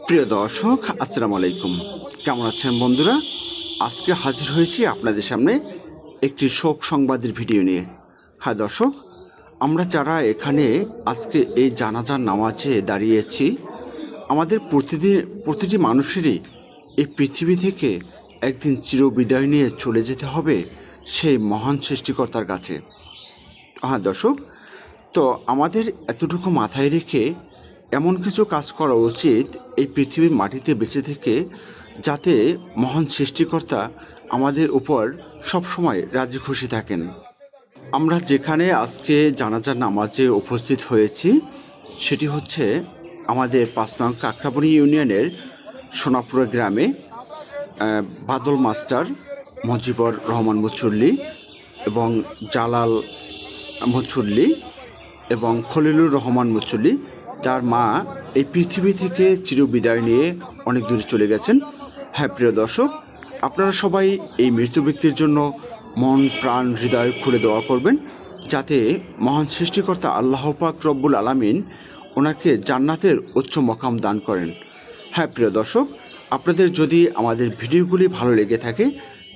প্রিয় দর্শক, আসসালামু আলাইকুম। কেমন আছেন বন্ধুরা? আজকে হাজির হয়েছি আপনাদের সামনে একটি শোক সংবাদের ভিডিও নিয়ে। হ্যাঁ দর্শক, আমরা যারা এখানে আজকে এই জানাজার নামাজে দাঁড়িয়েছি, আমাদের প্রতিটি মানুষেরই এই পৃথিবী থেকে একদিন চিরবিদায় নিয়ে চলে যেতে হবে সেই মহান সৃষ্টিকর্তার কাছে। হ্যাঁ দর্শক, তো আমাদের এতটুকু মাথায় রেখে এমন কিছু কাজ করা উচিত এই পৃথিবীর মাটিতে বেঁচে থেকে, যাতে মহান সৃষ্টিকর্তা আমাদের উপর সবসময় রাজি খুশি থাকেন। আমরা যেখানে আজকে জানাজার নামাজে উপস্থিত হয়েছি সেটি হচ্ছে আমাদের ৫ নং কাকরাবনী ইউনিয়নের সোনাপুরা গ্রামে বাদল মাস্টার, মজিবর রহমান মুচুল্লি এবং জালাল মুচুল্লি এবং খলিলুর রহমান মুচুল্লি, তার মা এই পৃথিবী থেকে চিরবিদায় নিয়ে অনেক দূরে চলে গেছেন। হ্যাঁ প্রিয় দর্শক, আপনারা সবাই এই মৃত ব্যক্তির জন্য মন প্রাণ হৃদয় খুলে দোয়া করবেন, যাতে মহান সৃষ্টিকর্তা আল্লাহ পাক রব্বুল আলামিন ওনাকে জান্নাতের উচ্চ মকাম দান করেন। হ্যাঁ প্রিয় দর্শক, আপনাদের যদি আমাদের ভিডিওগুলি ভালো লেগে থাকে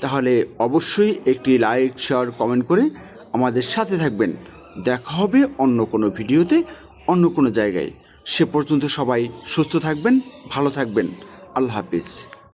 তাহলে অবশ্যই একটি লাইক, শেয়ার, কমেন্ট করে আমাদের সাথে থাকবেন। দেখা হবে অন্য কোনো ভিডিওতে, অন্য কোনো জায়গায়। সে পর্যন্ত সবাই সুস্থ থাকবেন, ভালো থাকবেন। আল্লাহ হাফিজ।